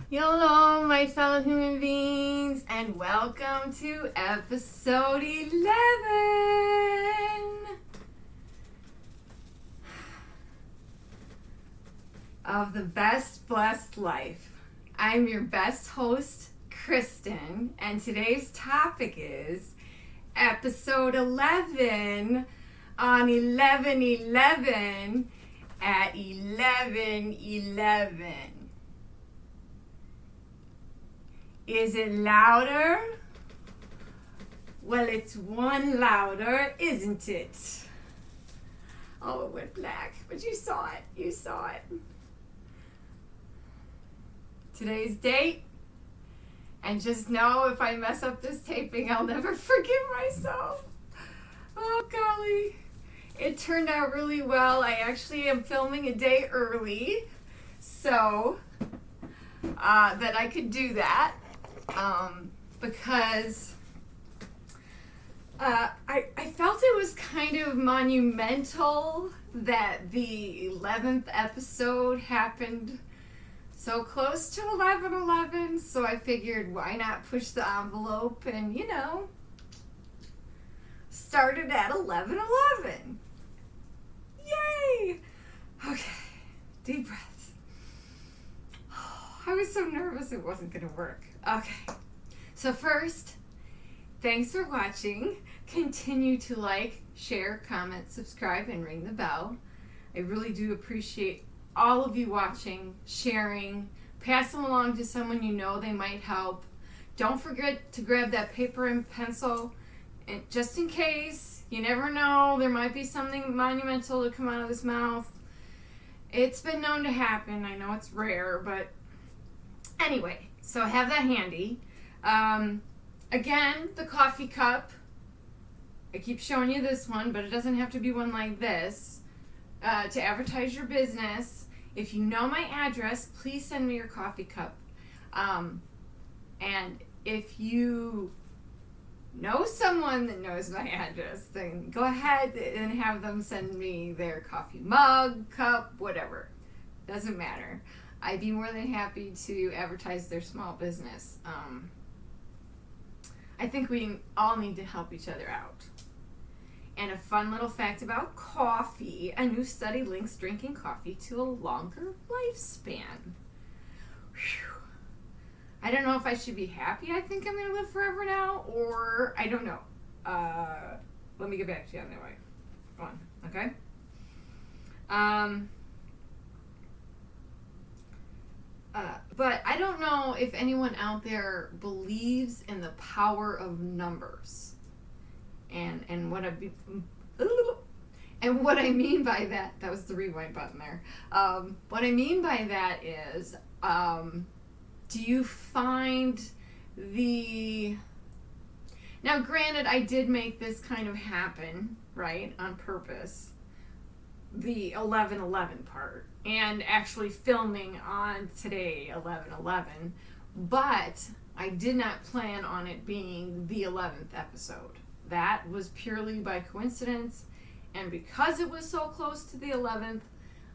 Hello, my fellow human beings, and welcome to episode 11 of The Best Blessed Life. I'm your best host, Kristen, and today's topic is episode 11 on 11/11 at 11/11. Is it louder? Well, it's one louder, isn't it? Oh, it went black, but you saw it. You saw it. Today's date, and just know if I mess up this taping, I'll never forgive myself. Oh, golly. It turned out really well. I actually am filming a day early, so that I could do that. Because I felt it was kind of monumental that the 11th episode happened so close to 11/11, so I figured why not push the envelope and, started at 11/11. Yay! Okay, deep breaths. I was so nervous it wasn't going to work. Okay, so first, thanks for watching. Continue to like, share, comment, subscribe, and ring the bell. I really do appreciate all of you watching, sharing, pass them along to someone you know they might help. Don't forget to grab that paper and pencil, and just in case, you never know, there might be something monumental to come out of this mouth. It's been known to happen. I know it's rare, but anyway, so have that handy. Again, the coffee cup. I keep showing you this one, but it doesn't have to be one like this. To advertise your business, if you know my address, please send me your coffee cup. And if you know someone that knows my address, then go ahead and have them send me their coffee mug, cup, whatever. Doesn't matter. I'd be more than happy to advertise their small business. I think we all need to help each other out. And a fun little fact about coffee, a new study links drinking coffee to a longer lifespan. Whew. I don't know if I should be happy I think I'm going to live forever now, or I don't know. Let me get back to you on that one, okay? But I don't know if anyone out there believes in the power of numbers. And what I mean by that was the rewind button there. What I mean by that is, do you find now granted, I did make this kind of happen, right, on purpose, the 11/11 part, and actually filming on today 11/11, but I did not plan on it being the 11th episode. That was purely by coincidence, and because it was so close to the 11th,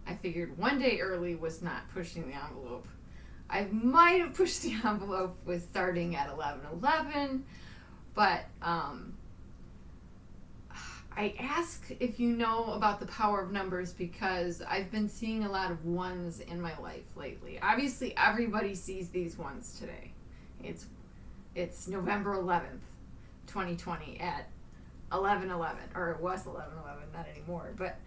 I figured one day early was not pushing the envelope. I might have pushed the envelope with starting at 11/11, but I ask if you know about the power of numbers because I've been seeing a lot of ones in my life lately. Obviously, everybody sees these ones today. It's November 11th, 2020 at 11/11, or it was 11/11, not anymore. But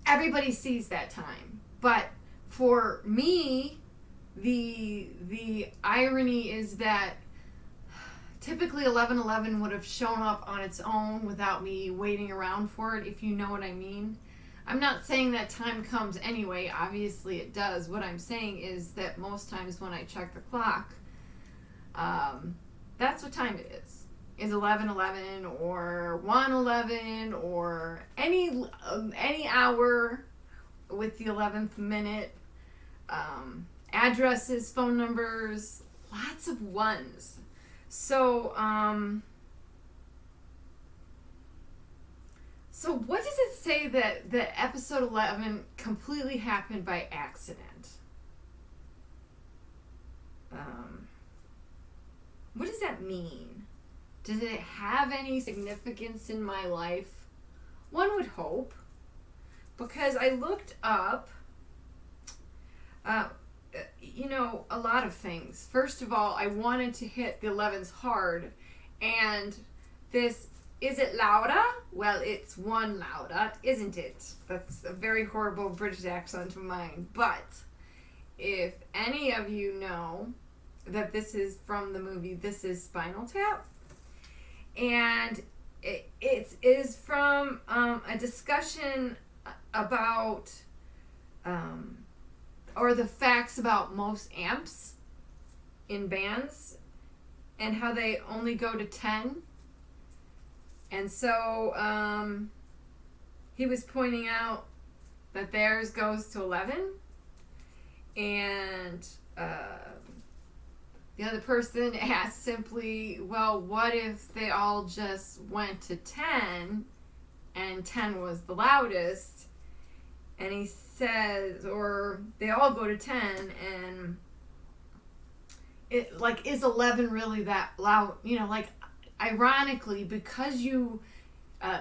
everybody sees that time. But for me, the irony is that typically 11/11 would have shown up on its own without me waiting around for it, if you know what I mean. I'm not saying that time comes anyway. Obviously it does. What I'm saying is that most times when I check the clock, that's what time it is. Is 11/11 or 1:11 or any hour with the 11th minute. Addresses, phone numbers, lots of ones. So what does it say that episode 11 completely happened by accident? Um, what does that mean? Does it have any significance in my life? One would hope, because I looked up, a lot of things. First of all, I wanted to hit the 11s hard, and this, is it Laura? Well, it's one Laura, isn't it? That's a very horrible British accent of mine. But if any of you know that this is from the movie This Is Spinal Tap, and it is from a discussion about or the facts about most amps in bands and how they only go to 10. And so he was pointing out that theirs goes to 11, and the other person asked simply, well, what if they all just went to 10 and 10 was the loudest? And he says, or they all go to 10, and it, like, is 11 really that loud? Ironically, because you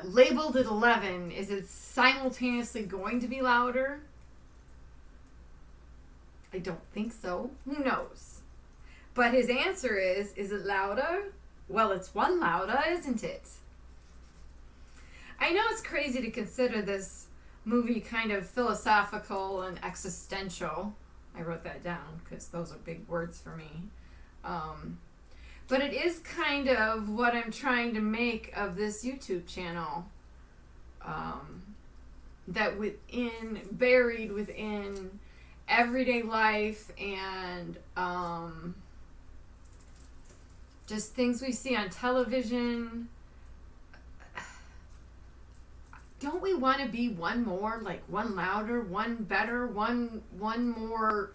labeled it 11, is it simultaneously going to be louder? I don't think so. Who knows? But his answer is it louder? Well, it's one louder, isn't it? I know it's crazy to consider this movie kind of philosophical and existential. I wrote that down because those are big words for me. But it is kind of what I'm trying to make of this YouTube channel. That buried within everyday life and just things we see on television. Don't we want to be one more, like one louder, one better, one more?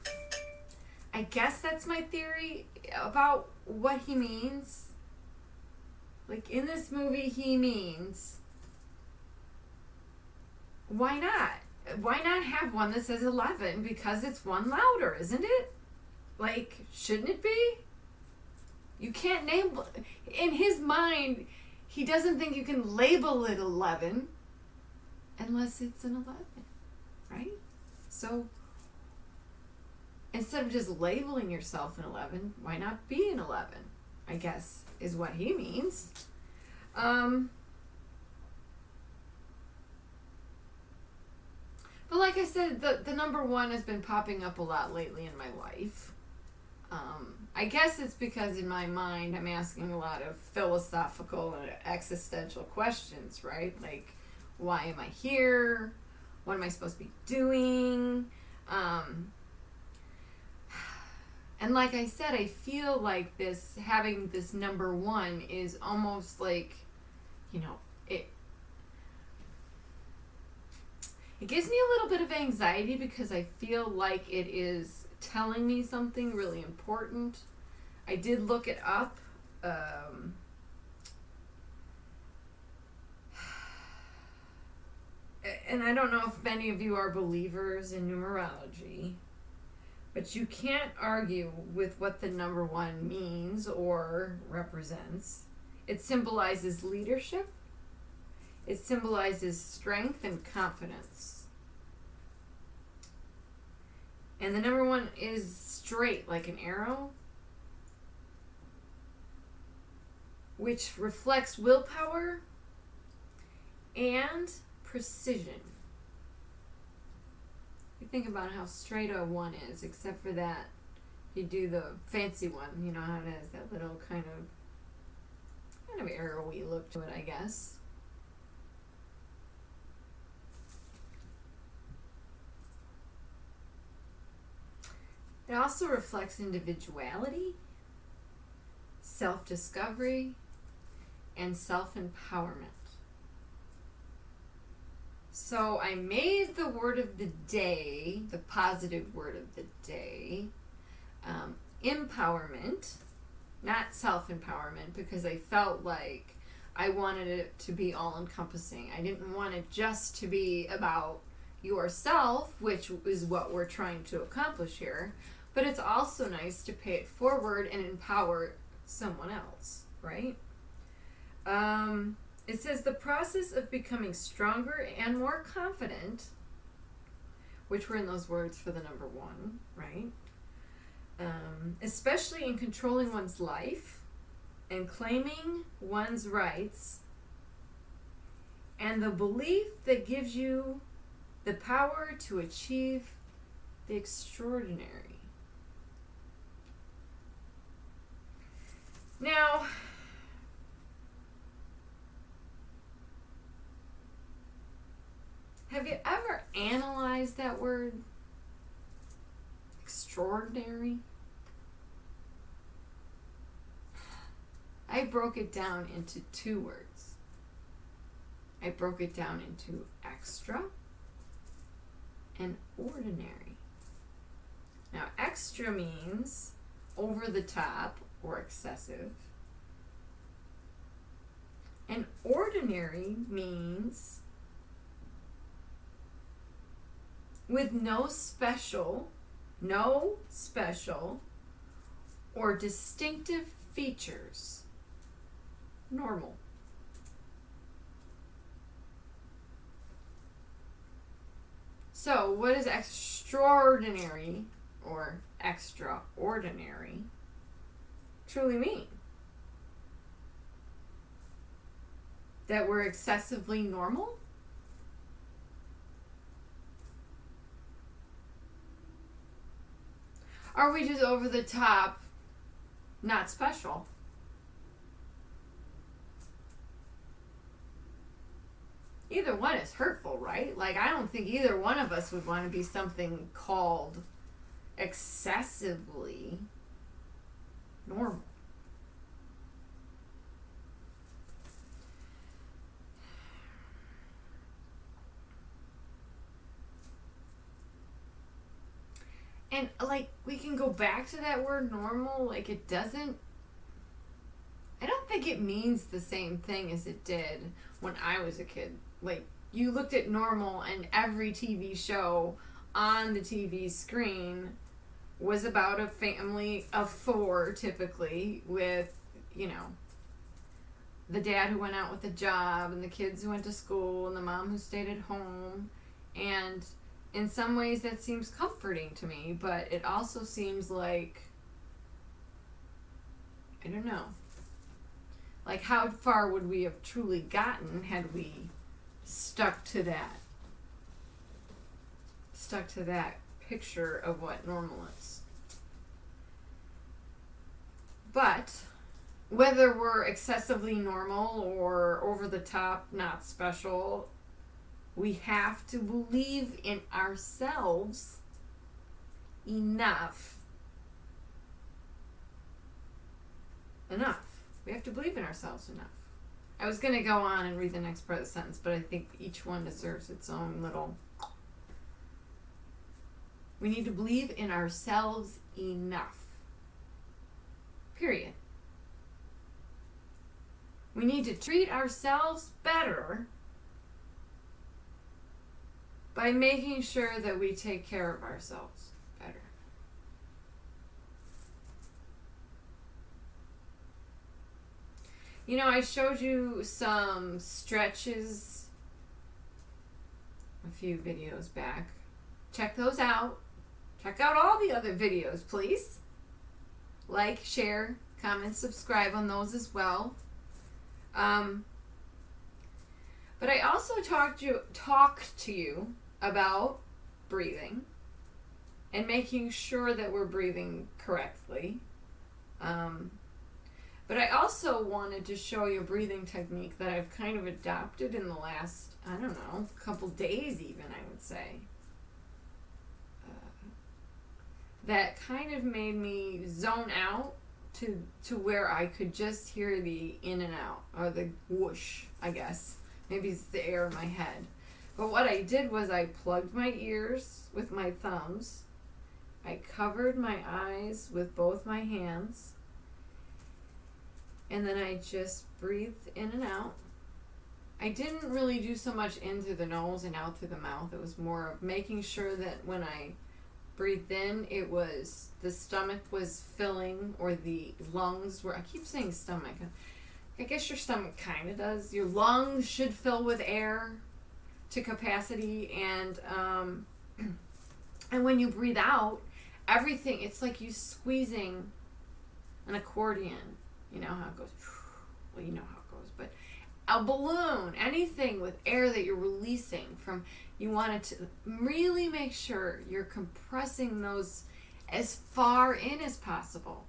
I guess that's my theory about what he means. Like in this movie, he means, why not? Why not have one that says 11? Because it's one louder, isn't it? Like, shouldn't it be? You can't name, in his mind, he doesn't think you can label it 11 unless it's an 11, right? So instead of just labeling yourself an 11, why not be an 11? I guess is what he means. But like I said, the number one has been popping up a lot lately in my life. I guess it's because in my mind I'm asking a lot of philosophical and existential questions, right? Like, why am I here? What am I supposed to be doing? And like I said, I feel like having this number one is almost like, it gives me a little bit of anxiety because I feel like it is telling me something really important. I did look it up. And I don't know if many of you are believers in numerology, but you can't argue with what the number one means or represents. It symbolizes leadership. It symbolizes strength and confidence. And the number one is straight like an arrow, which reflects willpower and precision. You think about how straight a one is, except for that you do the fancy one, how it has that little kind of arrowy look to it, I guess. It also reflects individuality, self-discovery, and self-empowerment. So I made the word of the day, the positive word of the day, empowerment, not self-empowerment, because I felt like I wanted it to be all-encompassing. I didn't want it just to be about yourself, which is what we're trying to accomplish here, But it's also nice to pay it forward and empower someone else, right? It says the process of becoming stronger and more confident, which were in those words for the number one, right? Especially in controlling one's life and claiming one's rights, and the belief that gives you the power to achieve the extraordinary. Now, have you ever analyzed that word? Extraordinary? I broke it down into two words. I broke it down into extra and ordinary. Now, extra means over the top or excessive. And ordinary means with no special or distinctive features. Normal. So, what does extraordinary or extraordinary truly mean? That we're excessively normal? Are we just over the top, not special? Either one is hurtful, right? Like, I don't think either one of us would want to be something called excessively normal. And, like, we can go back to that word normal. Like, it doesn't, I don't think it means the same thing as it did when I was a kid. Like, you looked at normal and every TV show on the TV screen was about a family of four, typically, with, you know, the dad who went out with a job and the kids who went to school and the mom who stayed at home. And in some ways that seems comforting to me, but it also seems like, I don't know, like how far would we have truly gotten had we stuck to that picture of what normal is. But whether we're excessively normal or over the top, not special, we have to believe in ourselves enough. We have to believe in ourselves enough. I was going to go on and read the next part of the sentence, but I think each one deserves its own little... We need to believe in ourselves enough. Period. We need to treat ourselves better by making sure that we take care of ourselves better. You know, I showed you some stretches a few videos back. Check those out. Check out all the other videos, please. Like, share, comment, subscribe on those as well. But I also talked to you about breathing and making sure that we're breathing correctly. But I also wanted to show you a breathing technique that I've kind of adopted in the last, I don't know, couple days even, I would say. That kind of made me zone out to where I could just hear the in and out, or the whoosh, I guess. Maybe it's the air in my head. But what I did was I plugged my ears with my thumbs. I covered my eyes with both my hands. And then I just breathed in and out. I didn't really do so much in through the nose and out through the mouth. It was more of making sure that when I breathed in, it was the stomach was filling, or the lungs were, I keep saying stomach. I guess your stomach kind of does. Your lungs should fill with air to capacity, and when you breathe out, everything, it's like you squeezing an accordion. You know how it goes? Well, you know how it goes, but a balloon, anything with air that you're releasing from, you want it to really make sure you're compressing those as far in as possible.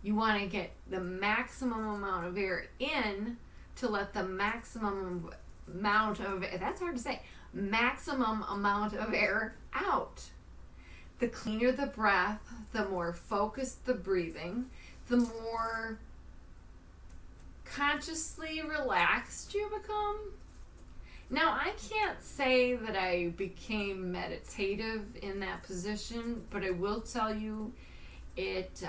You want to get the maximum amount of air in to let the maximum amount of, that's hard to say, maximum amount of air out. The cleaner the breath, the more focused the breathing, the more consciously relaxed you become. Now, I can't say that I became meditative in that position, but I will tell you it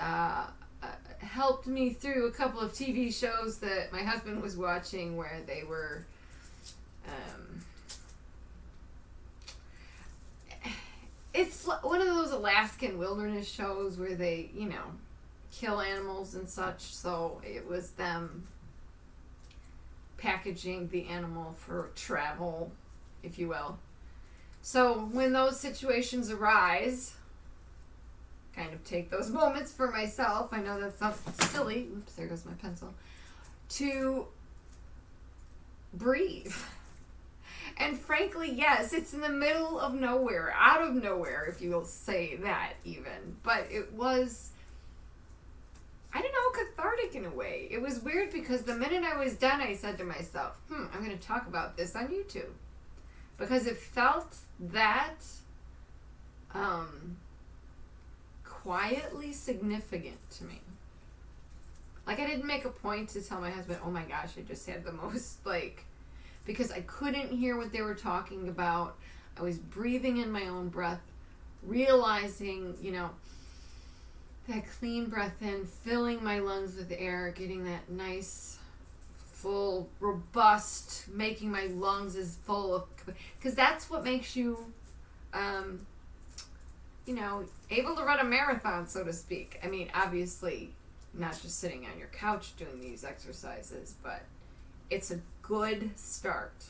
helped me through a couple of TV shows that my husband was watching where they were it's one of those Alaskan wilderness shows where they, kill animals and such. So it was them packaging the animal for travel, if you will. So when those situations arise, kind of take those moments for myself. I know that sounds silly. Oops, there goes my pencil. To breathe. And frankly, yes, it's in the middle of nowhere, out of nowhere, if you will say that even. But it was, I don't know, cathartic in a way. It was weird because the minute I was done, I said to myself, I'm going to talk about this on YouTube. Because it felt that quietly significant to me. Like, I didn't make a point to tell my husband, oh my gosh, I just had the most, because I couldn't hear what they were talking about. I was breathing in my own breath, realizing, that clean breath in, filling my lungs with air, getting that nice, full, robust, making my lungs as full of, because that's what makes you, able to run a marathon, so to speak. I mean, obviously, not just sitting on your couch doing these exercises, but it's a good start.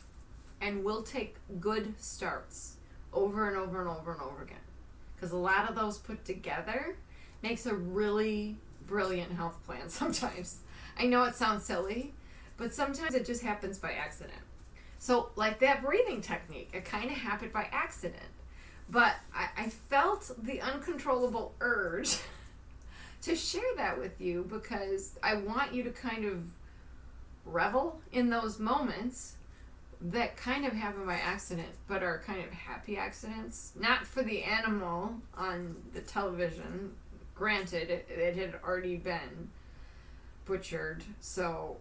And we'll take good starts over and over and over and over again. Because a lot of those put together makes a really brilliant health plan sometimes. I know it sounds silly, but sometimes it just happens by accident. So like that breathing technique, it kind of happened by accident. But I felt the uncontrollable urge to share that with you because I want you to kind of revel in those moments that kind of happen by accident, but are kind of happy accidents. Not for the animal on the television. Granted, it had already been butchered, so,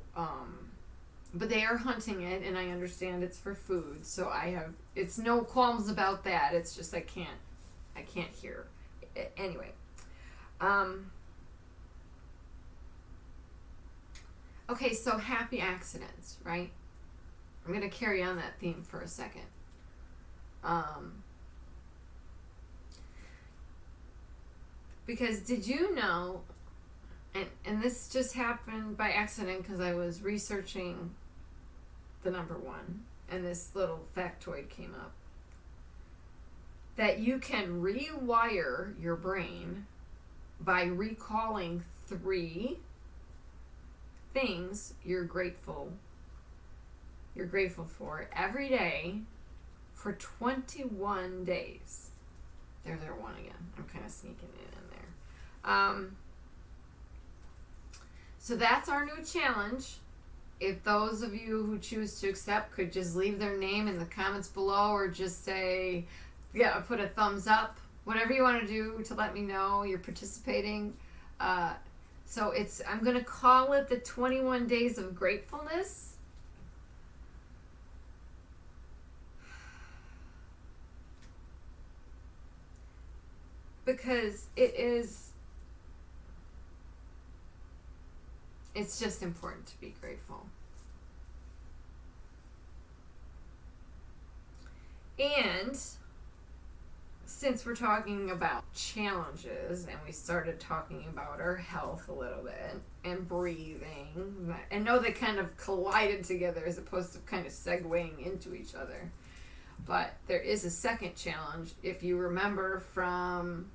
but they are hunting it, and I understand it's for food, so it's no qualms about that. It's just I can't hear. Anyway, okay, so happy accidents, right? I'm going to carry on that theme for a second. Because did you know, and this just happened by accident because I was researching the number one, and this little factoid came up, that you can rewire your brain by recalling 3 things you're grateful for every day for 21 days. There's our one again. I'm kind of sneaking it in there. So that's our new challenge. If those of you who choose to accept could just leave their name in the comments below, or just say, put a thumbs up, whatever you want to do to let me know you're participating. So I'm going to call it the 21 Days of Gratefulness. Because it's just important to be grateful. And since we're talking about challenges and we started talking about our health a little bit and breathing, I know they kind of collided together as opposed to kind of segueing into each other. But there is a second challenge. If you remember from,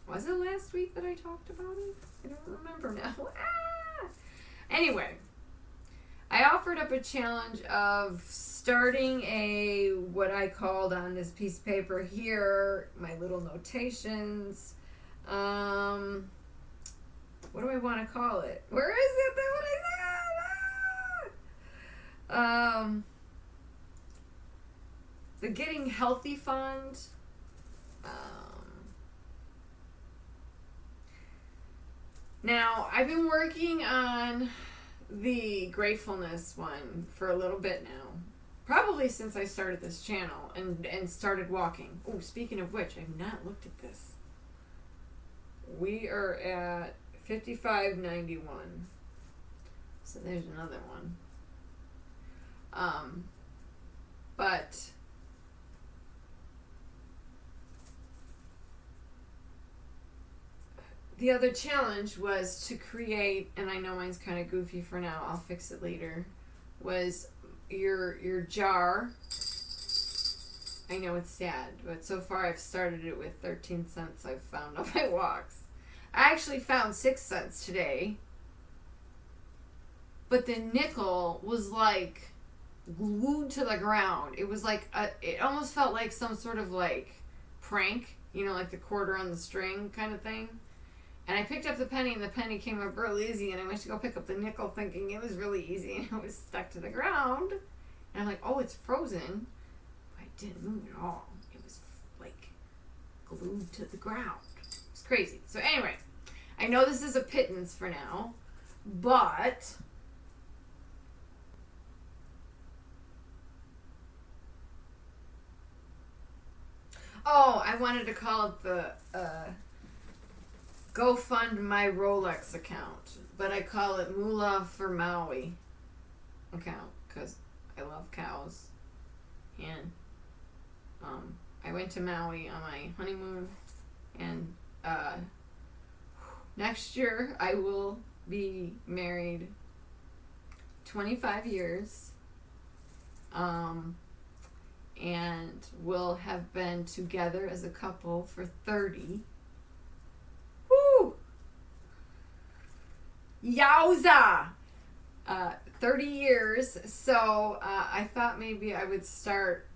was it last week that I talked about it? I don't remember now. Anyway, I offered up a challenge of starting a, what I called on this piece of paper here, my little notations. What do I want to call it? Where is it? That's what I said. The Getting Healthy Fund. Now, I've been working on the gratefulness one for a little bit now. Probably since I started this channel and started walking. Oh, speaking of which, I've not looked at this. We are at 55.91. So there's another one. But the other challenge was to create, and I know mine's kind of goofy for now, I'll fix it later, was your jar. I know it's sad, but so far I've started it with 13 cents I've found on my walks. I actually found 6 cents today, but the nickel was like glued to the ground. It was like, it almost felt like some sort of like prank, you know, like the quarter on the string kind of thing. And I picked up the penny, and the penny came up real easy, and I went to go pick up the nickel thinking it was really easy, and it was stuck to the ground. And I'm like, oh, it's frozen. But it didn't move at all. It was, like, glued to the ground. It's crazy. So anyway, I know this is a pittance for now, but oh, I wanted to call it the Go Fund My Rolex account, but I call it Moolah for Maui account because I love cows. And I went to Maui on my honeymoon, and next year I will be married 25 years, and we'll have been together as a couple for 30. Woo! Yowza! 30 years. So I thought maybe I would start,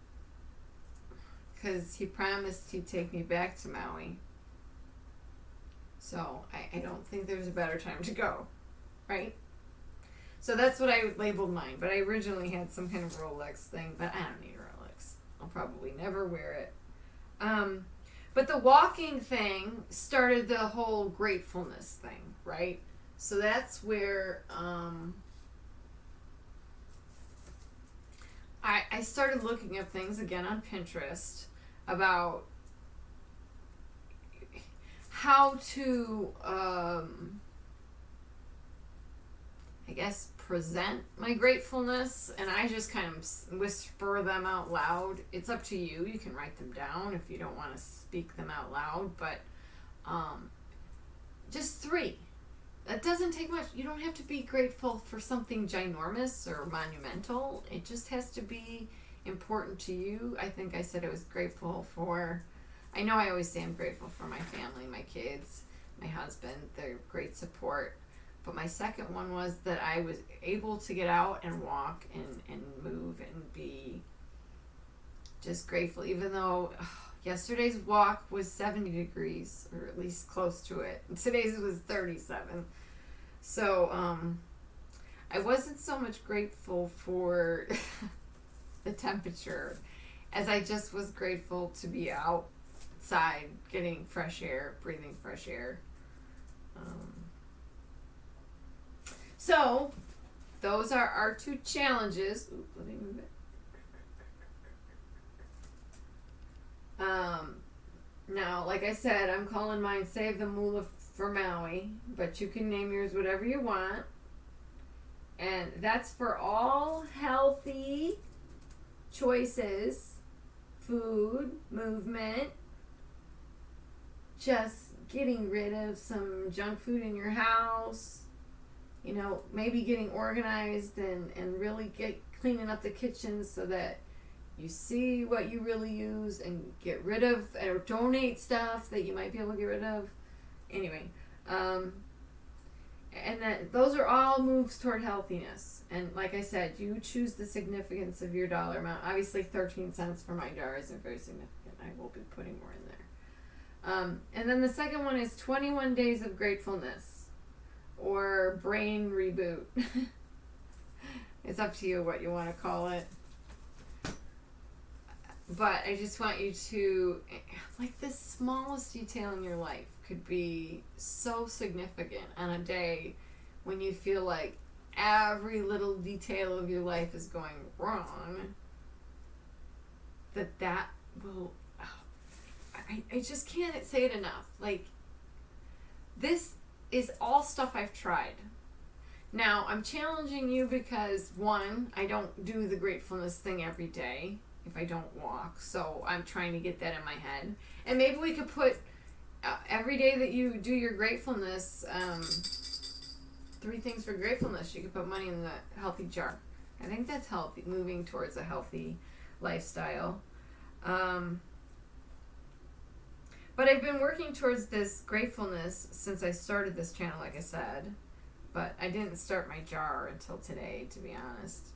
because he promised he'd take me back to Maui. So I don't think there's a better time to go, right? So that's what I labeled mine. But I originally had some kind of Rolex thing, but I don't need a Rolex. I'll probably never wear it. But the walking thing started the whole gratefulness thing, right? So that's where I started looking up things again on Pinterest about how to, I guess, present my gratefulness, and I just kind of whisper them out loud. It's up to you. You can write them down if you don't want to speak them out loud, but just 3. That doesn't take much. You don't have to be grateful for something ginormous or monumental. It just has to be important to you. I think I said I was grateful for, I know I always say I'm grateful for my family, my kids, my husband, their great support. But my second one was that I was able to get out and walk and move and be just grateful. Even though yesterday's walk was 70 degrees, or at least close to it. And today's was 37. So I wasn't so much grateful for the temperature as I just was grateful to be outside getting fresh air, breathing fresh air. So those are our 2 challenges. Ooh, let me move it. Now, like I said, I'm calling mine Save the Moolah for Maui, but you can name yours whatever you want. And that's for all healthy choices, food, movement, just getting rid of some junk food in your house, you know, maybe getting organized and really cleaning up the kitchen so that you see what you really use and get rid of or donate stuff that you might be able to get rid of. Anyway, and that those are all moves toward healthiness. And like I said, you choose the significance of your dollar amount. Obviously, 13 cents for my jar isn't very significant. I will be putting more in there. And then the second one is 21 Days of Gratefulness, or Brain Reboot. It's up to you what you want to call it. But I just want you to, like, the smallest detail in your life could be so significant on a day when you feel like every little detail of your life is going wrong, that will, I just can't say it enough. Like, this is all stuff I've tried. Now, I'm challenging you because, one, I don't do the gratefulness thing every day if I don't walk, so I'm trying to get that in my head. And maybe we could put every day that you do your gratefulness, 3 things for gratefulness, you could put money in the healthy jar. I think that's healthy, moving towards a healthy lifestyle. But I've been working towards this gratefulness since I started this channel, like I said. But I didn't start my jar until today, to be honest.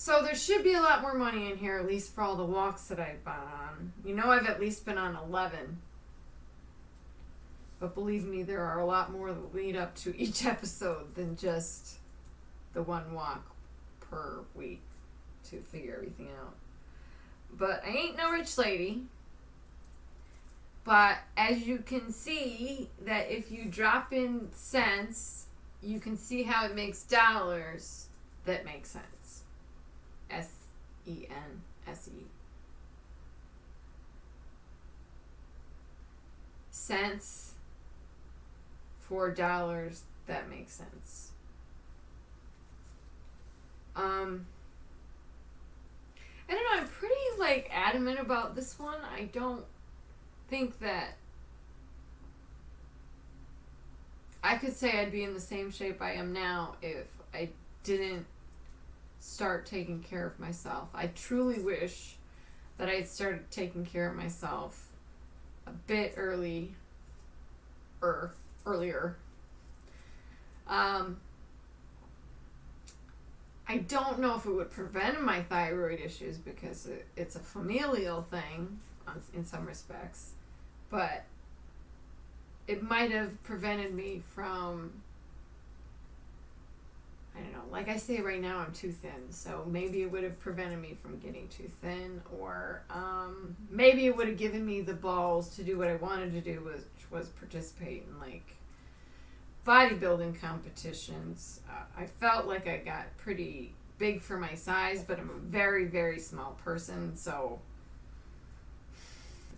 So there should be a lot more money in here, at least for all the walks that I've been on. You know, I've at least been on 11. But believe me, there are a lot more that lead up to each episode than just the one walk per week to figure everything out. But I ain't no rich lady. But as you can see, that if you drop in cents, you can see how it makes dollars that make sense. S-E-N-S-E. Cents for dollars that make sense. I don't know, I'm pretty like adamant about this one. I don't think that I could say I'd be in the same shape I am now if I didn't start taking care of myself. I truly wish that I had started taking care of myself a bit earlier. I don't know if it would prevent my thyroid issues because it's a familial thing in some respects, but it might have prevented me from, I don't know, like I say right now I'm too thin, so maybe it would have prevented me from getting too thin, or maybe it would have given me the balls to do what I wanted to do, which was participate in like bodybuilding competitions. I felt like I got pretty big for my size, but I'm a very, very small person, so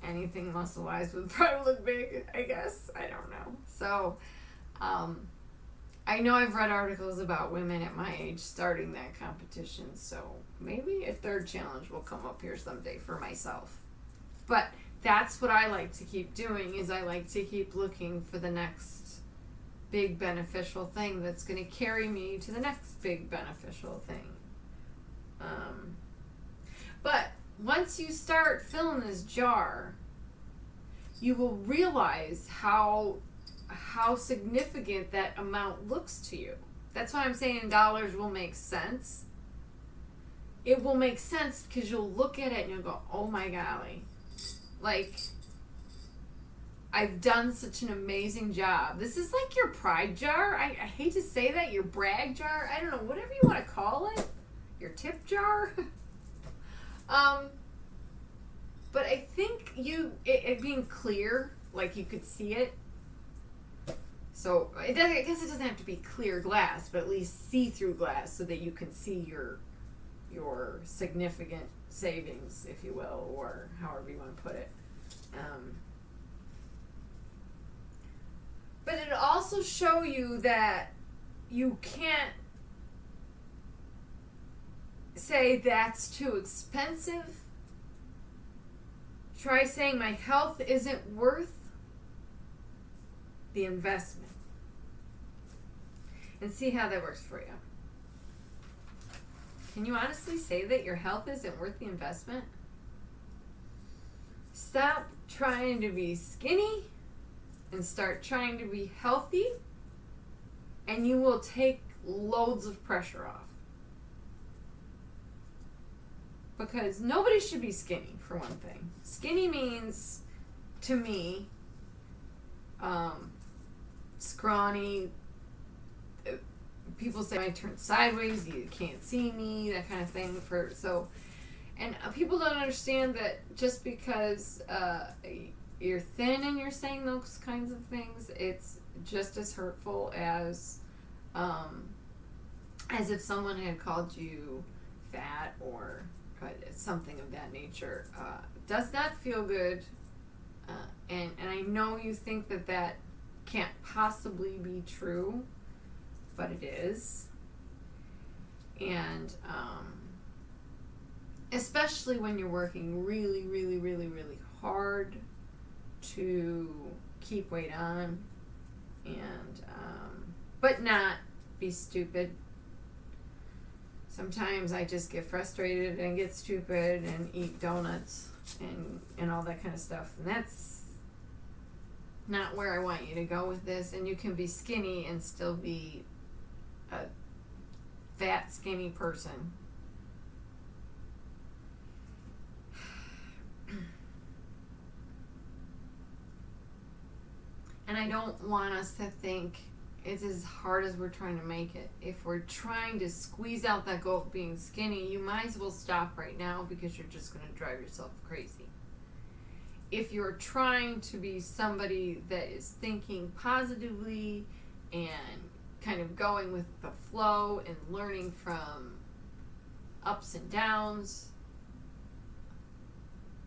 anything muscle-wise would probably look big, I guess. I don't know. So, I know I've read articles about women at my age starting that competition, so maybe a third challenge will come up here someday for myself. But that's what I like to keep doing, is I like to keep looking for the next big beneficial thing that's going to carry me to the next big beneficial thing. But once you start filling this jar, you will realize how significant that amount looks to you. That's why I'm saying dollars will make sense. It will make sense because you'll look at it and you'll go, oh my golly, like, I've done such an amazing job. This is like your pride jar. I hate to say that, your brag jar. I don't know, whatever you want to call it. Your tip jar. But I think it being clear, like you could see it. So I guess it doesn't have to be clear glass, but at least see-through glass so that you can see your significant savings, if you will, or however you want to put it. But it'll also show you that you can't say that's too expensive. Try saying my health isn't worth the investment. And see how that works for you. Can you honestly say that your health isn't worth the investment? Stop trying to be skinny and start trying to be healthy, and you will take loads of pressure off. Because nobody should be skinny, for one thing. Skinny means, to me, scrawny. People say I turn sideways, you can't see me, that kind of thing. And people don't understand that just because you're thin and you're saying those kinds of things, it's just as hurtful as if someone had called you fat or something of that nature. Does not feel good, and I know you think that can't possibly be true, but it is. And especially when you're working really, really, really, really hard to keep weight on, and but not be stupid. Sometimes I just get frustrated and get stupid and eat donuts and all that kind of stuff. And that's not where I want you to go with this. And you can be skinny and still be a fat, skinny person. And I don't want us to think it's as hard as we're trying to make it. If we're trying to squeeze out that goal of being skinny, you might as well stop right now, because you're just going to drive yourself crazy. If you're trying to be somebody that is thinking positively and kind of going with the flow and learning from ups and downs,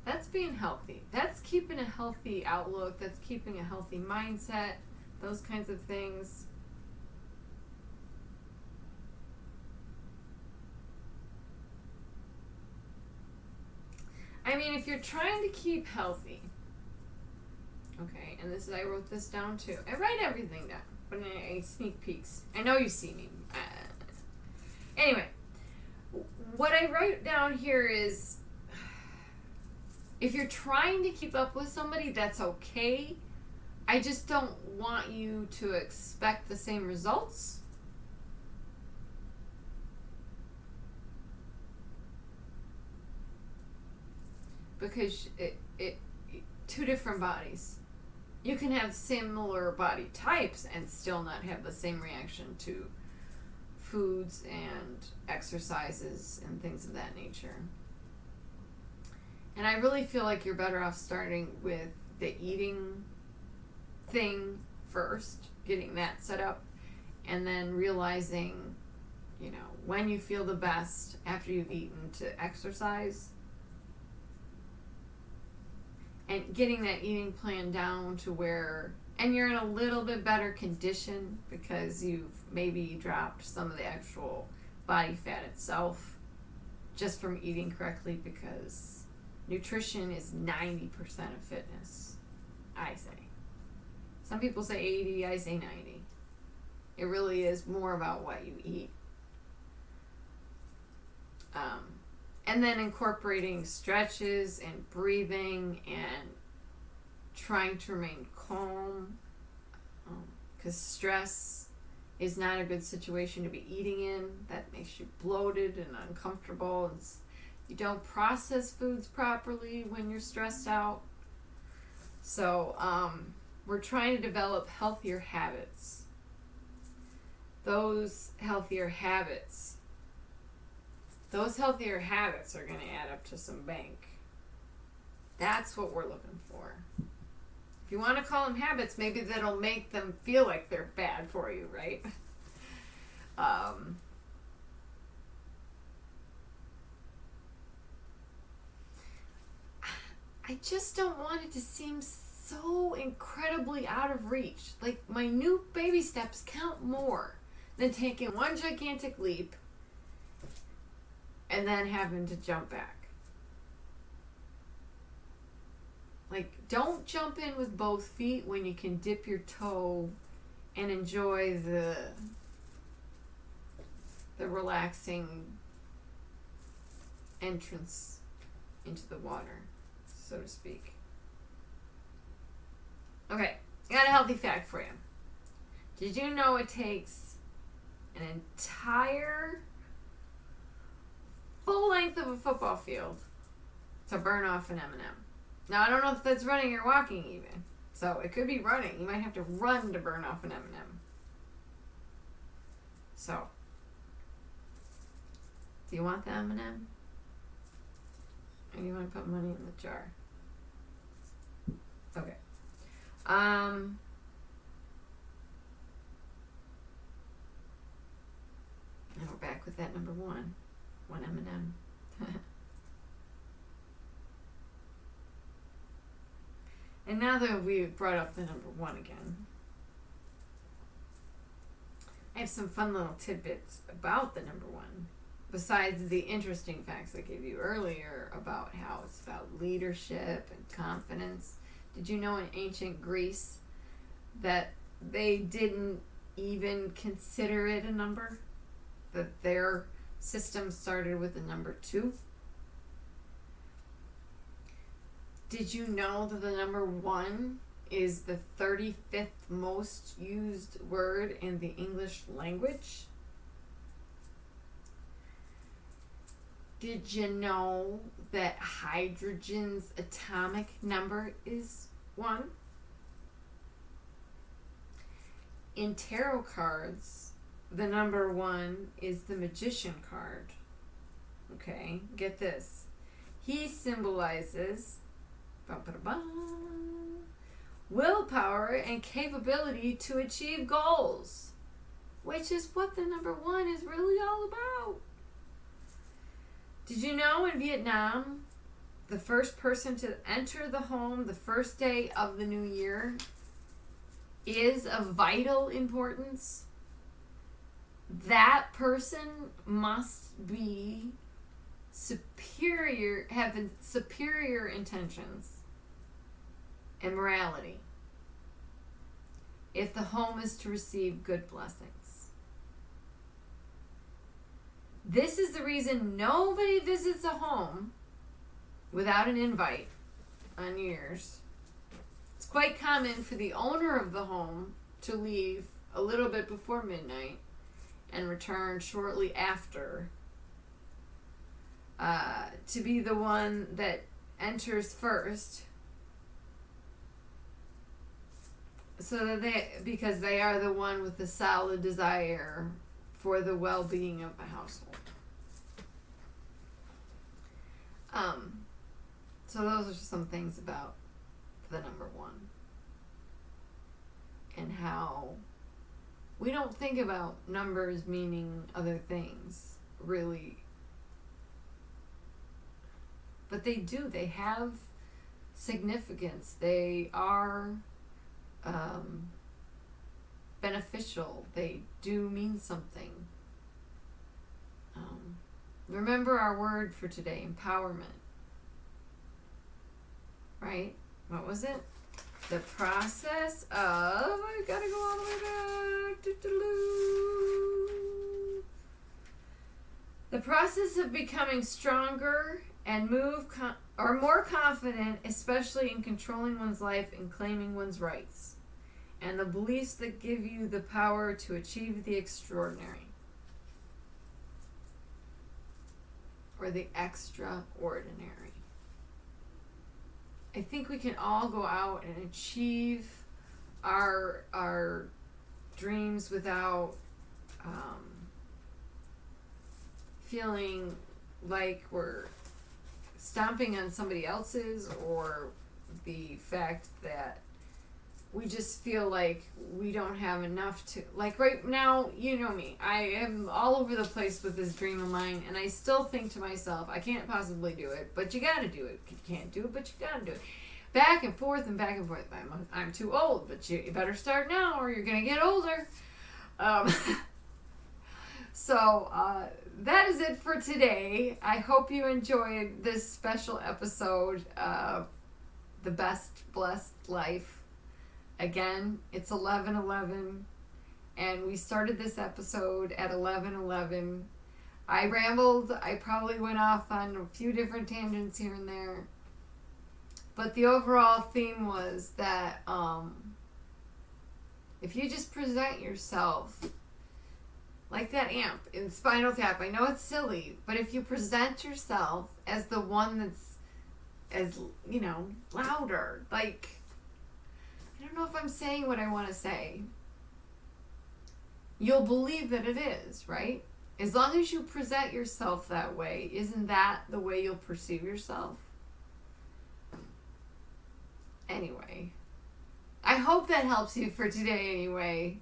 that's being healthy. That's keeping a healthy outlook. That's keeping a healthy mindset. Those kinds of things. I mean, if you're trying to keep healthy, okay, and I wrote this down too. I write everything down, but I sneak peeks. I know you see me. Anyway, what I write down here is, if you're trying to keep up with somebody, that's okay. I just don't want you to expect the same results. Because it two different bodies. You can have similar body types and still not have the same reaction to foods and exercises and things of that nature. And I really feel like you're better off starting with the eating thing first, getting that set up, and then realizing, when you feel the best after you've eaten, to exercise, and getting that eating plan down to where, and you're in a little bit better condition because you've maybe dropped some of the actual body fat itself just from eating correctly, because nutrition is 90% of fitness, I say. Some people say 80, I say 90. It really is more about what you eat. And then incorporating stretches and breathing and trying to remain calm, because stress is not a good situation to be eating in. That makes you bloated and uncomfortable. You don't process foods properly when you're stressed out. So we're trying to develop healthier habits. Those healthier habits are going to add up to some bank. That's what we're looking for. If you want to call them habits, maybe that'll make them feel like they're bad for you, right? I just don't want it to seem so incredibly out of reach. Like, minute baby steps count more than taking one gigantic leap and then having to jump back. Like, don't jump in with both feet when you can dip your toe and enjoy the relaxing entrance into the water, so to speak. Okay, I got a healthy fact for you. Did you know it takes an entire full length of a football field to burn off an M&M? Now, I don't know if that's running or walking even. So, it could be running. You might have to run to burn off an M&M. So, do you want the M&M? Or do you want to put money in the jar? Okay. And we're back with that number one. One M&M. And now that we've brought up the number one again, I have some fun little tidbits about the number one. Besides the interesting facts I gave you earlier about how it's about leadership and confidence. Did you know in ancient Greece that they didn't even consider it a number? That their system started with the number 2? Did you know that the number 1 is the 35th most used word in the English language? Did you know that hydrogen's atomic number is 1? In tarot cards, the number 1 is the Magician card. Okay, get this. He symbolizes willpower and capability to achieve goals, which is what the number 1 is really all about. Did you know in Vietnam, the first person to enter the home the first day of the new year is of vital importance? That person must be superior, have superior intentions and morality if the home is to receive good blessings. This is the reason nobody visits a home without an invite on New Year's. It's quite common for the owner of the home to leave a little bit before midnight and return shortly after, to be the one that enters first, so that because they are the one with the solid desire for the well-being of the household. So those are some things about the number 1 and how we don't think about numbers meaning other things, really. But they do. They have significance. They are beneficial. They do mean something. Remember our word for today, empowerment. Right? What was it? The process of... I gotta go all the way back. The process of becoming stronger and more confident, especially in controlling one's life and claiming one's rights, and the beliefs that give you the power to achieve the extraordinary or the extraordinary. I think we can all go out and achieve our dreams without feeling like we're stomping on somebody else's, or the fact that we just feel like we don't have enough to, like right now, you know me, I am all over the place with this dream of mine, and I still think to myself, I can't possibly do it, but you gotta do it. You can't do it, but you gotta do it. Back and forth and back and forth. I'm too old, but you better start now or you're gonna get older. So that is it for today. I hope you enjoyed this special episode the best blessed life. Again, it's 11:11, and we started this episode at 11:11. I rambled. I probably went off on a few different tangents here and there. But the overall theme was that if you just present yourself like that amp in Spinal Tap, I know it's silly, but if you present yourself as the one that's as, louder, like, I don't know if I'm saying what I want to say, you'll believe that it is, right? As long as you present yourself that way, isn't that the way you'll perceive yourself? Anyway, I hope that helps you for today anyway.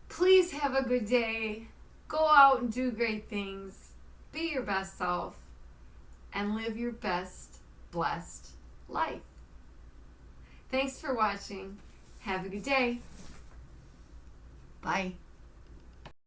Please have a good day. Go out and do great things. Be your best self. And live your best, blessed life. Thanks for watching. Have a good day. Bye.